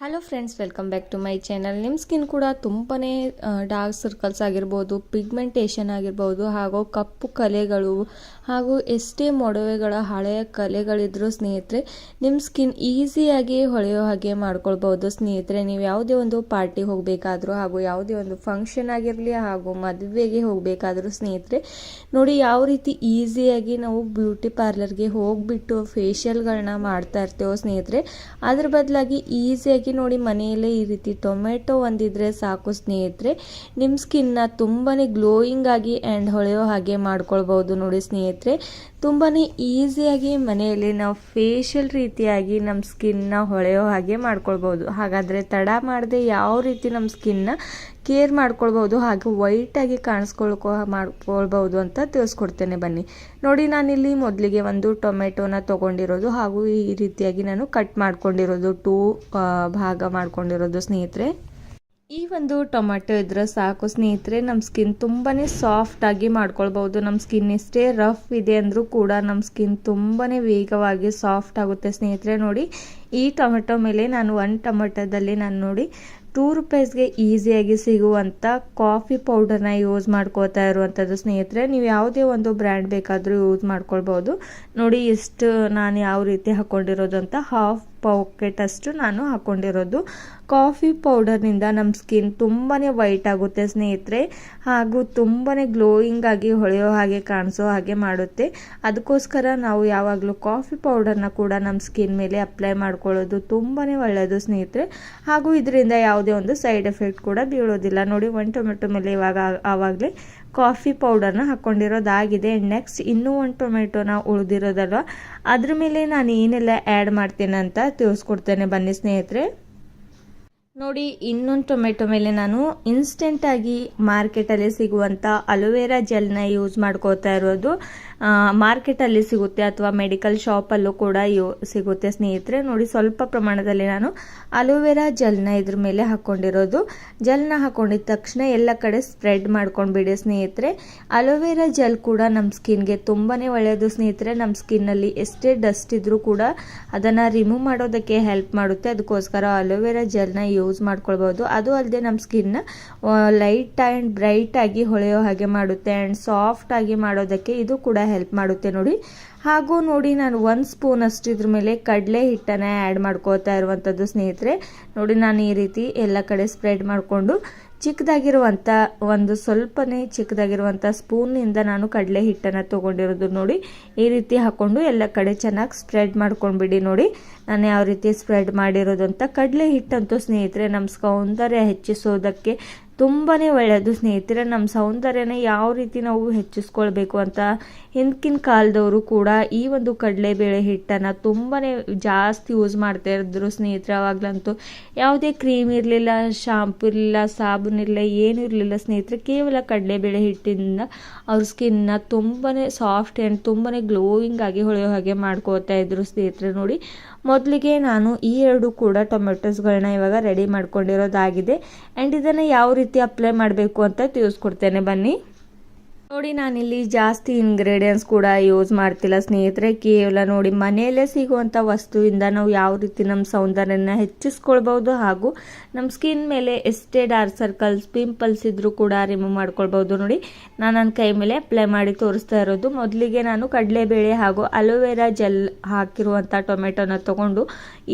Hello friends, welcome back to my channel. ನಿಮ್ಮ skin ಕೂಡ ತುಂಬಾ ಡಾರ್ಕ್ ಸರ್ಕಲ್ಸ್ ಆಗಿರ್ಬೋದು, ಪಿಗ್ಮೆಂಟೇಷನ್ ಆಗಿರ್ಬೋದು, ಹಾಗೂ ಕಪ್ಪು ಕಲೆಗಳು ಹಾಗೂ ಎಷ್ಟೇ ಮೊಡವೆಗಳ ಹಳೆಯ ಕಲೆಗಳಿದ್ರೂ ಸ್ನೇಹಿತರೆ ನಿಮ್ಮ ಸ್ಕಿನ್ ಈಸಿಯಾಗಿ ಹೊಳೆಯೋ ಹಾಗೆ ಮಾಡ್ಕೊಳ್ಬೋದು. ಸ್ನೇಹಿತರೆ, ನೀವು ಯಾವುದೇ ಒಂದು ಪಾರ್ಟಿ ಹೋಗಬೇಕಾದ್ರೂ ಹಾಗೂ ಯಾವುದೇ ಒಂದು ಫಂಕ್ಷನ್ ಆಗಿರಲಿ ಹಾಗೂ ಮದುವೆಗೆ ಹೋಗಬೇಕಾದ್ರೂ ಸ್ನೇಹಿತರೆ ನೋಡಿ ಯಾವ ರೀತಿ ಈಸಿಯಾಗಿ ನಾವು ಬ್ಯೂಟಿ ಪಾರ್ಲರ್ಗೆ ಹೋಗಿಬಿಟ್ಟು ಫೇಶಿಯಲ್ಗಳನ್ನ ಮಾಡ್ತಾ ಇರ್ತೇವೋ ಸ್ನೇಹಿತರೆ, ಅದ್ರ ಬದಲಾಗಿ ಈಸಿಯಾಗಿ ನೋಡಿ ಮನೆಯಲ್ಲೇ ಈ ರೀತಿ ಟೊಮೆಟೊ ಒಂದಿದ್ರೆ ಸಾಕು ಸ್ನೇಹಿತರೆ, ನಿಮ್ಮ ಸ್ಕಿನ್ನ ತುಂಬಾ ಗ್ಲೋಯಿಂಗ್ ಆಗಿ ಆ್ಯಂಡ್ ಹೊಳೆಯೋ ಹಾಗೆ ಮಾಡ್ಕೊಳ್ಬೋದು. ನೋಡಿ ಸ್ನೇಹಿತರೆ, ತುಂಬಾ ಈಸಿಯಾಗಿ ಮನೆಯಲ್ಲಿ ನಾವು ಫೇಶಿಯಲ್ ರೀತಿಯಾಗಿ ನಮ್ಮ ಸ್ಕಿನ್ನ ಹೊಳೆಯೋ ಹಾಗೆ ಮಾಡ್ಕೊಳ್ಬೋದು. ಹಾಗಾದರೆ ತಡ ಮಾಡದೆ ಯಾವ ರೀತಿ ನಮ್ಮ ಸ್ಕಿನ್ನ ಕೇರ್ ಮಾಡ್ಕೊಳ್ಬೋದು ಹಾಗೂ ವೈಟಾಗಿ ಮಾಡ್ಕೊಳ್ಬೋದು ಅಂತ ತಿಳಿಸ್ಕೊಡ್ತೇನೆ ಬನ್ನಿ. ನೋಡಿ, ನಾನಿಲ್ಲಿ ಮೊದಲಿಗೆ ಒಂದು ಟೊಮೆಟೊನ ತೊಗೊಂಡಿರೋದು ಹಾಗೂ ಈ ರೀತಿಯಾಗಿ ನಾನು ಕಟ್ ಮಾಡ್ಕೊಂಡಿರೋದು 2 ಭಾಗ ಮಾಡ್ಕೊಂಡಿರೋದು ಸ್ನೇಹಿತರೆ. ಈ ಒಂದು ಟೊಮೆಟೊ ಇದ್ರೆ ಸಾಕು ಸ್ನೇಹಿತರೆ, ನಮ್ಮ ಸ್ಕಿನ್ ತುಂಬಾ ಸಾಫ್ಟಾಗಿ ಮಾಡ್ಕೊಳ್ಬೋದು. ನಮ್ಮ ಸ್ಕಿನ್ ಎಷ್ಟೇ ರಫ್ ಇದೆ ಅಂದರೂ ಕೂಡ ನಮ್ಮ ಸ್ಕಿನ್ ತುಂಬಾ ವೇಗವಾಗಿ ಸಾಫ್ಟ್ ಆಗುತ್ತೆ ಸ್ನೇಹಿತರೆ. ನೋಡಿ, ಈ ಟೊಮೆಟೊ ಮೇಲೆ ನಾನು 1 ಟೊಮೆಟೊದಲ್ಲಿ ನಾನು ನೋಡಿ 2 ರೂಪೀಸ್ಗೆ ಈಸಿಯಾಗಿ ಸಿಗುವಂಥ ಕಾಫಿ ಪೌಡರ್ನ ಯೂಸ್ ಮಾಡ್ಕೋತಾ ಇರುವಂಥದ್ದು ಸ್ನೇಹಿತರೆ. ನೀವು ಯಾವುದೇ ಒಂದು ಬ್ರ್ಯಾಂಡ್ ಬೇಕಾದರೂ ಯೂಸ್ ಮಾಡ್ಕೊಳ್ಬೋದು. ನೋಡಿ ಎಷ್ಟು ನಾನು ಯಾವ ರೀತಿ ಹಾಕ್ಕೊಂಡಿರೋದು ಅಂತ, ಹಾಫ್ ಪಾಕೆಟ್ ಅಷ್ಟು ನಾನು ಹಾಕ್ಕೊಂಡಿರೋದು. ಕಾಫಿ ಪೌಡರ್ನಿಂದ ನಮ್ಮ ಸ್ಕಿನ್ ತುಂಬಾ ವೈಟ್ ಆಗುತ್ತೆ ಸ್ನೇಹಿತರೆ, ಹಾಗೂ ತುಂಬಾ ಗ್ಲೋಯಿಂಗ್ ಆಗಿ ಹೊಳೆಯೋ ಹಾಗೆ ಕಾಣಿಸೋ ಹಾಗೆ ಮಾಡುತ್ತೆ. ಅದಕ್ಕೋಸ್ಕರ ನಾವು ಯಾವಾಗಲೂ ಕಾಫಿ ಪೌಡರ್ನ ಕೂಡ ನಮ್ಮ ಸ್ಕಿನ್ ಮೇಲೆ ಅಪ್ಲೈ ಮಾಡ್ಕೊಳ್ಳೋದು ತುಂಬಾ ಒಳ್ಳೆಯದು ಸ್ನೇಹಿತರೆ. ಹಾಗೂ ಇದರಿಂದ ಯಾವುದೇ ಒಂದು ಸೈಡ್ ಎಫೆಕ್ಟ್ ಕೂಡ ಬೀಳೋದಿಲ್ಲ. ನೋಡಿ, 1 ಟೊಮೆಟೊ ಮೇಲೆ ಆವಾಗಲೇ ಕಾಫಿ ಪೌಡರ್ನ ಹಾಕ್ಕೊಂಡಿರೋದಾಗಿದೆ. ನೆಕ್ಸ್ಟ್ ಇನ್ನೂ 1 ಟೊಮೆಟೊನ ಉಳಿದಿರೋದಲ್ವ, ಅದ್ರ ಮೇಲೆ ನಾನು ಏನೆಲ್ಲ ಆ್ಯಡ್ ಮಾಡ್ತೇನೆ ಅಂತ ತಿಳಿಸ್ಕೊಡ್ತೇನೆ ಬನ್ನಿ ಸ್ನೇಹಿತರೆ. ನೋಡಿ, ಇನ್ನೊಂದು ಟೊಮೆಟೊ ಮೇಲೆ ನಾನು ಇನ್ಸ್ಟೆಂಟಾಗಿ ಮಾರ್ಕೆಟಲ್ಲಿ ಸಿಗುವಂಥ ಅಲೋವೆರಾ ಜೆಲ್ನ ಯೂಸ್ ಮಾಡ್ಕೋತಾ ಇರೋದು. ಮಾರ್ಕೆಟಲ್ಲಿ ಸಿಗುತ್ತೆ ಅಥವಾ ಮೆಡಿಕಲ್ ಶಾಪಲ್ಲೂ ಕೂಡ ಸಿಗುತ್ತೆ ಸ್ನೇಹಿತರೆ. ನೋಡಿ, ಸ್ವಲ್ಪ ಪ್ರಮಾಣದಲ್ಲಿ ನಾನು ಅಲೋವೆರಾ ಜೆಲ್ನ ಇದ್ರ ಮೇಲೆ ಹಾಕ್ಕೊಂಡಿರೋದು. ಜೆಲ್ನ ಹಾಕ್ಕೊಂಡಿದ್ದ ತಕ್ಷಣ ಎಲ್ಲ ಕಡೆ ಸ್ಪ್ರೆಡ್ ಮಾಡ್ಕೊಂಡ್ಬಿಡಿ ಸ್ನೇಹಿತರೆ. ಅಲೋವೆರಾ ಜೆಲ್ ಕೂಡ ನಮ್ಮ ಸ್ಕಿನ್ಗೆ ತುಂಬಾ ಒಳ್ಳೆಯದು ಸ್ನೇಹಿತರೆ. ನಮ್ಮ ಸ್ಕಿನ್ನಲ್ಲಿ ಎಷ್ಟೇ ಡಸ್ಟ್ ಇದ್ರೂ ಕೂಡ ಅದನ್ನು ರಿಮೂವ್ ಮಾಡೋದಕ್ಕೆ ಹೆಲ್ಪ್ ಮಾಡುತ್ತೆ. ಅದಕ್ಕೋಸ್ಕರ ಅಲೋವೆರಾ ಜೆಲ್ನ ಯೂಸ್ ಮಾಡ್ಕೊಳ್ಬೋದು. ಅದು ಅಲ್ಲದೆ ನಮ್ಮ ಸ್ಕಿನ್ನ ಲೈಟ್ ಆ್ಯಂಡ್ ಬ್ರೈಟ್ ಆಗಿ ಹೊಳೆಯೋ ಹಾಗೆ ಮಾಡುತ್ತೆ ಆ್ಯಂಡ್ ಸಾಫ್ಟ್ ಆಗಿ ಮಾಡೋದಕ್ಕೆ ಇದು ಕೂಡ ಹೆಲ್ಪ್ ಮಾಡುತ್ತೆ. ನೋಡಿ, ಹಾಗೂ ನೋಡಿ, ನಾನು 1 ಸ್ಪೂನ್ ಅಷ್ಟು ಇದ್ರ ಮೇಲೆ ಕಡಲೆ ಹಿಟ್ಟನ್ನು ಆ್ಯಡ್ ಮಾಡ್ಕೋತಾ ಇರುವಂಥದ್ದು ಸ್ನೇಹಿತರೆ. ನೋಡಿ, ನಾನು ಈ ರೀತಿ ಎಲ್ಲ ಕಡೆ ಸ್ಪ್ರೆಡ್ ಮಾಡಿಕೊಂಡು ಚಿಕ್ಕದಾಗಿರುವಂಥ ಸ್ವಲ್ಪನೇ ಚಿಕ್ಕದಾಗಿರುವಂಥ ಸ್ಪೂನಿಂದ ನಾನು ಕಡಲೆ ಹಿಟ್ಟನ್ನು ತೊಗೊಂಡಿರೋದು. ನೋಡಿ, ಈ ರೀತಿ ಹಾಕ್ಕೊಂಡು ಎಲ್ಲ ಕಡೆ ಚೆನ್ನಾಗಿ ಸ್ಪ್ರೆಡ್ ಮಾಡ್ಕೊಂಡ್ಬಿಡಿ. ನೋಡಿ, ನಾನು ಯಾವ ರೀತಿ ಸ್ಪ್ರೆಡ್ ಮಾಡಿರೋದು ಅಂತ. ಕಡಲೆ ಹಿಟ್ಟಂತೂ ಸ್ನೇಹಿತರೆ ನಮ್ಮ ಸೌಂದರ್ಯ ಹೆಚ್ಚಿಸೋದಕ್ಕೆ ತುಂಬಾ ಒಳ್ಳೆಯದು ಸ್ನೇಹಿತರೆ. ನಮ್ಮ ಸೌಂದರ್ಯನ ಯಾವ ರೀತಿ ನಾವು ಹೆಚ್ಚಿಸ್ಕೊಳ್ಬೇಕು ಅಂತ ಹಿಂದಿನ ಕಾಲದವರು ಕೂಡ ಈ ಒಂದು ಕಡಲೆಬೇಳೆ ಹಿಟ್ಟನ್ನು ತುಂಬಾ ಜಾಸ್ತಿ ಯೂಸ್ ಮಾಡ್ತಾ ಇದ್ರು ಸ್ನೇಹಿತರೆ. ಆವಾಗಲಂತೂ ಯಾವುದೇ ಕ್ರೀಮ್ ಇರಲಿಲ್ಲ, ಶಾಂಪು ಇರಲಿಲ್ಲ, ಸಾಬೂನು ಇರಲಿಲ್ಲ, ಏನೂ ಇರಲಿಲ್ಲ ಸ್ನೇಹಿತರೆ. ಕೇವಲ ಕಡಲೆಬೇಳೆ ಹಿಟ್ಟಿಂದ ಅವ್ರ ಸ್ಕಿನ್ನ ತುಂಬಾ ಸಾಫ್ಟ್ ಆ್ಯಂಡ್ ತುಂಬಾ ಗ್ಲೋಯಿಂಗ್ ಆಗಿ ಹೊಳೆಯೋ ಹಾಗೆ ಮಾಡ್ಕೋತಾ ಇದ್ರು ಸ್ನೇಹಿತರೆ. ನೋಡಿ, ಮೊದಲಿಗೆ ನಾನು ಈ 2 ಕೂಡ ಟೊಮೆಟೊಸ್ಗಳನ್ನ ಇವಾಗ ರೆಡಿ ಮಾಡ್ಕೊಂಡಿರೋದಾಗಿದೆ ಆ್ಯಂಡ್ ಇದನ್ನು ಯಾವ ರೀತಿ ಅಪ್ಲೈ ಮಾಡಬೇಕು ಅಂತ ತಿಳಿಸ್ಕೊಡ್ತೇನೆ ಬನ್ನಿ. ನೋಡಿ, ನಾನಿಲ್ಲಿ ಜಾಸ್ತಿ ಇಂಗ್ರೀಡಿಯೆಂಟ್ಸ್ ಕೂಡ ಯೂಸ್ ಮಾಡ್ತಿಲ್ಲ ಸ್ನೇಹಿತರೆ. ಕೇವಲ ನೋಡಿ ಮನೆಯಲ್ಲೇ ಸಿಗುವಂಥ ವಸ್ತುವಿಂದ ನಾವು ಯಾವ ರೀತಿ ನಮ್ಮ ಸೌಂದರ್ಯನ ಹೆಚ್ಚಿಸ್ಕೊಳ್ಬೋದು ಹಾಗೂ ನಮ್ಮ ಸ್ಕಿನ್ ಮೇಲೆ ಎಷ್ಟೇ ಡಾರ್ಕ್ ಸರ್ಕಲ್ಸ್, ಪಿಂಪಲ್ಸ್ ಇದ್ರೂ ಕೂಡ ರಿಮೂವ್ ಮಾಡ್ಕೊಳ್ಬೋದು. ನೋಡಿ, ನಾನು ನನ್ನ ಕೈ ಮೇಲೆ ಅಪ್ಲೈ ಮಾಡಿ ತೋರಿಸ್ತಾ ಇರೋದು. ಮೊದಲಿಗೆ ನಾನು ಕಡಲೆಬೇಳೆ ಹಾಗೂ ಅಲೋವೆರಾ ಜೆಲ್ ಹಾಕಿರುವಂಥ ಟೊಮೆಟೊನ ತೊಗೊಂಡು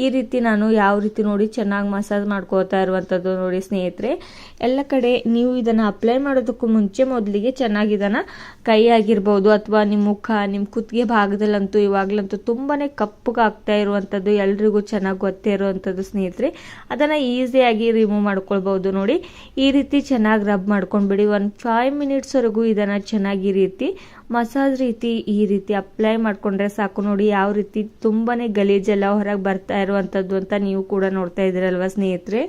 ಈ ರೀತಿ ನಾನು ಯಾವ ರೀತಿ ನೋಡಿ ಚೆನ್ನಾಗಿ ಮಸಾಜ್ ಮಾಡ್ಕೋತಾ ಇರುವಂಥದ್ದು. ನೋಡಿ ಸ್ನೇಹಿತರೆ, ಎಲ್ಲ ಕಡೆ ನೀವು ಇದನ್ನು ಅಪ್ಲೈ ಮಾಡೋದಕ್ಕೂ ಮುಂಚೆ ಮೊದಲಿಗೆ ಚೆನ್ನಾಗಿ ಕೈ ಆಗಿರ್ಬೋದು ಅಥವಾ ನಿಮ್ಮ ಮುಖ, ನಿಮ್ಮ ಕುತ್ತಿಗೆ ಭಾಗದಲ್ಲಂತೂ ಇವಾಗಲಂತೂ ತುಂಬಾ ಕಪ್ಪಗಾಗ್ತಾ ಇರುವಂಥದ್ದು ಎಲ್ರಿಗೂ ಚೆನ್ನಾಗಿ ಗೊತ್ತೇ ಇರುವಂಥದ್ದು ಸ್ನೇಹಿತರೆ. ಅದನ್ನು ಈಸಿಯಾಗಿ ರಿಮೂವ್ ಮಾಡ್ಕೊಳ್ಬೋದು. ನೋಡಿ, ಈ ರೀತಿ ಚೆನ್ನಾಗಿ ರಬ್ ಮಾಡ್ಕೊಂಡ್ಬಿಡಿ. 5 ಮಿನಿಟ್ಸ್ವರೆಗೂ ಇದನ್ನು ಚೆನ್ನಾಗಿ ಈ ರೀತಿ ಮಸಾಜ್ ರೀತಿ ಈ ರೀತಿ ಅಪ್ಲೈ ಮಾಡ್ಕೊಂಡ್ರೆ ಸಾಕು. ನೋಡಿ, ಯಾವ ರೀತಿ ತುಂಬಾ ಗಲೀಜೆಲ್ಲ ಹೊರಗೆ ಬರ್ತಾ ಇರುವಂಥದ್ದು ಅಂತ ನೀವು ಕೂಡ ನೋಡ್ತಾ ಇದ್ದೀರಲ್ವ ಸ್ನೇಹಿತರೆ.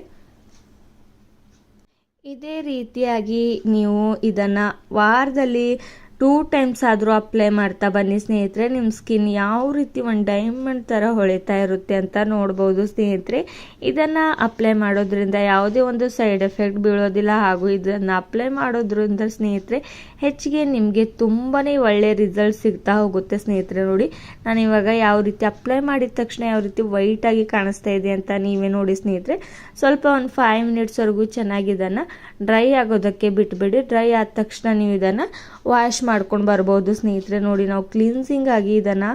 ಇದೇ ರೀತಿಯಾಗಿ ನೀವು ಇದನ್ನು ವಾರದಲ್ಲಿ 2 ಟೈಮ್ಸ್ ಆದರೂ ಅಪ್ಲೈ ಮಾಡ್ತಾ ಬನ್ನಿ ಸ್ನೇಹಿತರೆ. ನಿಮ್ಮ ಸ್ಕಿನ್ ಯಾವ ರೀತಿ ಒಂದು ಡೈಮಂಡ್ ಥರ ಹೊಳಿತಾ ಇರುತ್ತೆ ಅಂತ ನೋಡ್ಬೋದು ಸ್ನೇಹಿತರೆ. ಇದನ್ನು ಅಪ್ಲೈ ಮಾಡೋದ್ರಿಂದ ಯಾವುದೇ ಒಂದು ಸೈಡ್ ಎಫೆಕ್ಟ್ ಬೀಳೋದಿಲ್ಲ. ಹಾಗೂ ಇದನ್ನು ಅಪ್ಲೈ ಮಾಡೋದ್ರಿಂದ ಸ್ನೇಹಿತರೆ ಹೆಚ್ಚಿಗೆ ನಿಮಗೆ ತುಂಬಾ ಒಳ್ಳೆಯ ರಿಸಲ್ಟ್ ಸಿಗ್ತಾ ಹೋಗುತ್ತೆ ಸ್ನೇಹಿತರೆ. ನೋಡಿ ನಾನು ಇವಾಗ ಯಾವ ರೀತಿ ಅಪ್ಲೈ ಮಾಡಿದ ತಕ್ಷಣ ಯಾವ ರೀತಿ ವೈಟಾಗಿ ಕಾಣಿಸ್ತಾ ಇದೆ ಅಂತ ನೀವೇ ನೋಡಿ ಸ್ನೇಹಿತರೆ. ಸ್ವಲ್ಪ ಒಂದು 5 ಮಿನಿಟ್ಸ್ವರೆಗೂ ಚೆನ್ನಾಗಿ ಇದನ್ನು ಡ್ರೈ ಆಗೋದಕ್ಕೆ ಬಿಟ್ಬಿಡಿ. ಡ್ರೈ ಆದ ತಕ್ಷಣ ನೀವು ಇದನ್ನು ವಾಶ್ ಮಾಡ್ಕೊಂಡು ಬರ್ಬೋದು ಸ್ನೇಹಿತರೆ. ನೋಡಿ ನಾವು ಕ್ಲೀನ್ಸಿಂಗ್ ಆಗಿ ಇದನ್ನು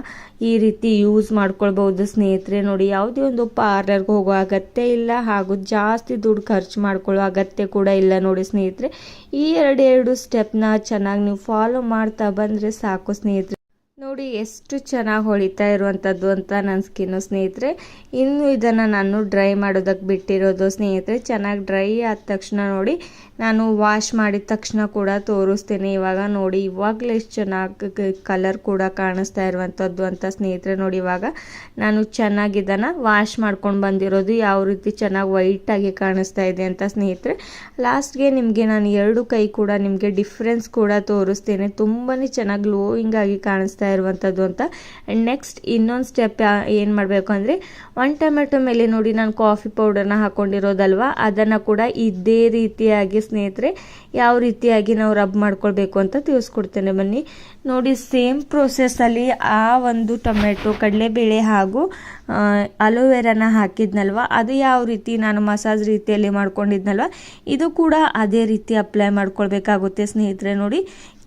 ಈ ರೀತಿ ಯೂಸ್ ಮಾಡ್ಕೊಳ್ಬೋದು ಸ್ನೇಹಿತರೆ. ನೋಡಿ ಯಾವುದೇ ಒಂದು ಪಾರ್ಲರ್ಗೆ ಹೋಗೋ ಅಗತ್ಯ ಇಲ್ಲ, ಹಾಗೂ ಜಾಸ್ತಿ ದುಡ್ಡು ಖರ್ಚು ಮಾಡ್ಕೊಳ್ಳೋ ಅಗತ್ಯ ಕೂಡ ಇಲ್ಲ. ನೋಡಿ ಸ್ನೇಹಿತರೆ, ಈ ಎರಡು ಸ್ಟೆಪ್ನ ಚೆನ್ನಾಗಿ ನೀವು ಫಾಲೋ ಮಾಡ್ತಾ ಬಂದರೆ ಸಾಕು ಸ್ನೇಹಿತರೆ. ನೋಡಿ ಎಷ್ಟು ಚೆನ್ನಾಗಿ ಹೊಳಿತಾ ಇರುವಂಥದ್ದು ಅಂತ ನನ್ನ ಸ್ಕಿನ್ನು ಸ್ನೇಹಿತರೆ. ಇನ್ನು ಇದನ್ನು ನಾನು ಡ್ರೈ ಮಾಡೋದಕ್ಕೆ ಬಿಟ್ಟಿರೋದು ಸ್ನೇಹಿತರೆ. ಚೆನ್ನಾಗಿ ಡ್ರೈ ಆದ ತಕ್ಷಣ ನೋಡಿ ನಾನು ವಾಶ್ ಮಾಡಿದ ತಕ್ಷಣ ಕೂಡ ತೋರಿಸ್ತೇನೆ. ಇವಾಗ ನೋಡಿ ಇವಾಗಲೇ ಎಷ್ಟು ಚೆನ್ನಾಗಿ ಕಲರ್ ಕೂಡ ಕಾಣಿಸ್ತಾ ಇರುವಂಥದ್ದು ಅಂತ ಸ್ನೇಹಿತರೆ. ನೋಡಿ ಇವಾಗ ನಾನು ಚೆನ್ನಾಗಿ ಇದನ್ನು ವಾಶ್ ಮಾಡ್ಕೊಂಡು ಬಂದಿರೋದು ಯಾವ ರೀತಿ ಚೆನ್ನಾಗಿ ವೈಟಾಗಿ ಕಾಣಿಸ್ತಾ ಇದೆ ಅಂತ ಸ್ನೇಹಿತರೆ. ಲಾಸ್ಟ್ಗೆ ನಿಮಗೆ ನಾನು 2 ಕೈ ಕೂಡ ನಿಮಗೆ ಡಿಫ್ರೆನ್ಸ್ ಕೂಡ ತೋರಿಸ್ತೇನೆ. ತುಂಬಾ ಚೆನ್ನಾಗಿ ಗ್ಲೋಯಿಂಗ್ ಆಗಿ ಕಾಣಿಸ್ತಾ ಇರುವಂಥದ್ದು ಅಂತ. ನೆಕ್ಸ್ಟ್ ಇನ್ನೊಂದು ಸ್ಟೆಪ್ ಏನು ಮಾಡಬೇಕು ಅಂದರೆ 1 ಟೊಮೆಟೊ ಮೇಲೆ ನೋಡಿ ನಾನು ಕಾಫಿ ಪೌಡರ್ನ ಹಾಕೊಂಡಿರೋದಲ್ವಾ, ಅದನ್ನು ಕೂಡ ಇದೇ ರೀತಿಯಾಗಿ ಸ್ನೇಹಿತರೆ ಯಾವ ರೀತಿಯಾಗಿ ನಾವು ರಬ್ ಮಾಡ್ಕೊಳ್ಬೇಕು ಅಂತ ತಿಳಿಸ್ಕೊಡ್ತೇನೆ ಬನ್ನಿ. ನೋಡಿ ಸೇಮ್ ಪ್ರೋಸೆಸ್ಸಲ್ಲಿ ಆ ಒಂದು ಟೊಮೆಟೊ, ಕಡಲೆಬೇಳೆ ಹಾಗೂ ಅಲೋವೆರಾನ ಹಾಕಿದ್ನಲ್ವ, ಅದು ಯಾವ ರೀತಿ ನಾನು ಮಸಾಜ್ ರೀತಿಯಲ್ಲಿ ಮಾಡ್ಕೊಂಡಿದ್ನಲ್ವ, ಇದು ಕೂಡ ಅದೇ ರೀತಿ ಅಪ್ಲೈ ಮಾಡ್ಕೊಳ್ಬೇಕಾಗುತ್ತೆ ಸ್ನೇಹಿತರೆ. ನೋಡಿ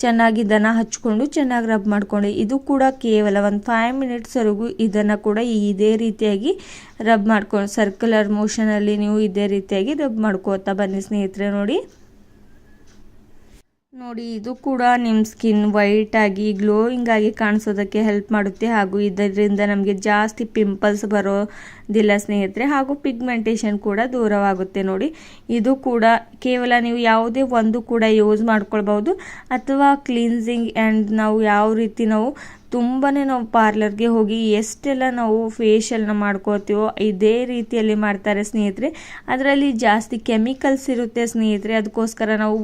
ಚೆನ್ನಾಗಿ ಇದನ್ನು ಹಚ್ಕೊಂಡು ಚೆನ್ನಾಗಿ ರಬ್ ಮಾಡ್ಕೊಂಡು, ಇದು ಕೂಡ ಕೇವಲ ಒಂದು 5 ಮಿನಿಟ್ಸ್ವರೆಗೂ ಇದನ್ನು ಕೂಡ ಇದೇ ರೀತಿಯಾಗಿ ರಬ್ ಮಾಡ್ಕೊಂಡು ಸರ್ಕ್ಯುಲರ್ ಮೋಷನಲ್ಲಿ ನೀವು ಇದೇ ರೀತಿಯಾಗಿ ರಬ್ ಮಾಡ್ಕೋತಾ ಬನ್ನಿ ಸ್ನೇಹಿತರೆ. ನೋಡಿ ಇದು ಕೂಡ ನಿಮ್ಮ ಸ್ಕಿನ್ ವೈಟಾಗಿ ಗ್ಲೋಯಿಂಗ್ ಆಗಿ ಕಾಣಿಸೋದಕ್ಕೆ ಹೆಲ್ಪ್ ಮಾಡುತ್ತೆ. ಹಾಗೂ ಇದರಿಂದ ನಮಗೆ ಜಾಸ್ತಿ ಪಿಂಪಲ್ಸ್ ಬರೋದಿಲ್ಲ ಸ್ನೇಹಿತರೆ. ಹಾಗೂ ಪಿಗ್ಮೆಂಟೇಷನ್ ಕೂಡ ದೂರವಾಗುತ್ತೆ. ನೋಡಿ ಇದು ಕೂಡ ಕೇವಲ ನೀವು ಯಾವುದೇ ಒಂದು ಕೂಡ ಯೂಸ್ ಮಾಡ್ಕೊಳ್ಬೋದು. ಅಥವಾ ಕ್ಲೀನ್ಸಿಂಗ್ ಆ್ಯಂಡ್ ನಾವು ಯಾವ ರೀತಿ ನಾವು ನಾವು ಪಾರ್ಲರ್ಗೆ ಹೋಗಿ ಎಷ್ಟೆಲ್ಲ ನಾವು ಫೇಶಿಯಲ್ನ ಮಾಡ್ಕೋತೀವೋ ಇದೇ ರೀತಿಯಲ್ಲಿ ಮಾಡ್ತಾರೆ ಸ್ನೇಹಿತರೆ. ಅದರಲ್ಲಿ ಜಾಸ್ತಿ ಕೆಮಿಕಲ್ಸ್ ಇರುತ್ತೆ ಸ್ನೇಹಿತರೆ. ಅದಕ್ಕೋಸ್ಕರ ನಾವು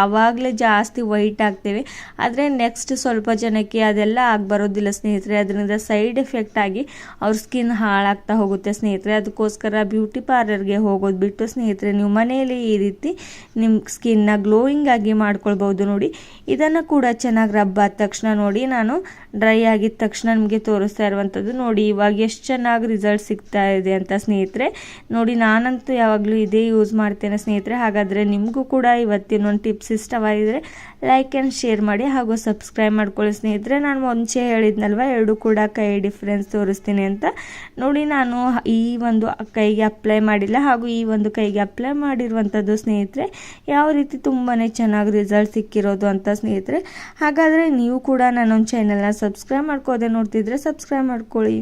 ಆವಾಗಲೇ ಜಾಸ್ತಿ ವೈಟ್ ಆಗ್ತೇವೆ. ಆದರೆ ನೆಕ್ಸ್ಟ್ ಸ್ವಲ್ಪ ಜನಕ್ಕೆ ಅದೆಲ್ಲ ಬರೋದಿಲ್ಲ ಸ್ನೇಹಿತರೆ. ಅದರಿಂದ ಸೈಡ್ ಎಫೆಕ್ಟ್ ಆಗಿ ಅವ್ರ ಸ್ಕಿನ್ ಹಾಳಾಗ್ತಾ ಹೋಗುತ್ತೆ ಸ್ನೇಹಿತರೆ. ಅದಕ್ಕೋಸ್ಕರ ಬ್ಯೂಟಿ ಪಾರ್ಲರ್ಗೆ ಹೋಗೋದು ಬಿಟ್ಟು ಸ್ನೇಹಿತರೆ ನೀವು ಮನೆಯಲ್ಲಿ ಈ ರೀತಿ ನಿಮ್ಮ ಸ್ಕಿನ್ನ ಗ್ಲೋಯಿಂಗ್ ಆಗಿ ಮಾಡ್ಕೊಳ್ಬೋದು. ನೋಡಿ ಇದನ್ನು ಕೂಡ ಚೆನ್ನಾಗಿ ರಬ್ ಆದ ತಕ್ಷಣ ನೋಡಿ ನಾನು ಡ್ರೈ ಆಗಿದ ತಕ್ಷಣ ನಿಮಗೆ ತೋರಿಸ್ತಾ ಇರುವಂಥದ್ದು. ನೋಡಿ ಇವಾಗ ಎಷ್ಟು ಚೆನ್ನಾಗಿ ರಿಸಲ್ಟ್ ಸಿಗ್ತಾ ಇದೆ ಅಂತ ಸ್ನೇಹಿತರೆ. ನೋಡಿ ನಾನಂತೂ ಯಾವಾಗಲೂ ಇದೇ ಯೂಸ್ ಮಾಡ್ತೇನೆ ಸ್ನೇಹಿತರೆ. ಹಾಗಾದರೆ ನಿಮಗೂ ಕೂಡ ಇವತ್ತಿನೊಂದು ಟಿಪ್ಸ್ ಇಷ್ಟವಾಗಿದ್ದರೆ ಲೈಕ್ ಆ್ಯಂಡ್ ಶೇರ್ ಮಾಡಿ ಹಾಗೂ ಸಬ್ಸ್ಕ್ರೈಬ್ ಮಾಡ್ಕೊಳ್ಳಿ ಸ್ನೇಹಿತರೆ. ನಾನು ಮುಂಚೆ ಹೇಳಿದ್ನಲ್ವ 2 ಕೂಡ ಕೈ ಡಿಫ್ರೆನ್ಸ್ ತೋರಿಸ್ತೀನಿ ಅಂತ. ನೋಡಿ ನಾನು ಈ ಒಂದು ಕೈಗೆ ಅಪ್ಲೈ ಮಾಡಿಲ್ಲ ಹಾಗೂ ಈ ಒಂದು ಕೈಗೆ ಅಪ್ಲೈ ಮಾಡಿರುವಂಥದ್ದು ಸ್ನೇಹಿತರೆ ಯಾವ ರೀತಿ ತುಂಬಾ ಚೆನ್ನಾಗಿ ರಿಸಲ್ಟ್ ಸಿಕ್ಕಿರೋದು ಅಂತ ಸ್ನೇಹಿತರೆ. ಹಾಗಾದರೆ ನೀವು ಕೂಡ ನನ್ನೊಂದು ಚಾನಲ್ನ ಸಬ್ಸ್ಕ್ರೈಬ್ ಮಾಡ್ಕೋದೆ ನೋಡ್ತಿದ್ರೆ ಸಬ್ಸ್ಕ್ರೈಬ್ ಮಾಡ್ಕೊಳ್ಳಿ.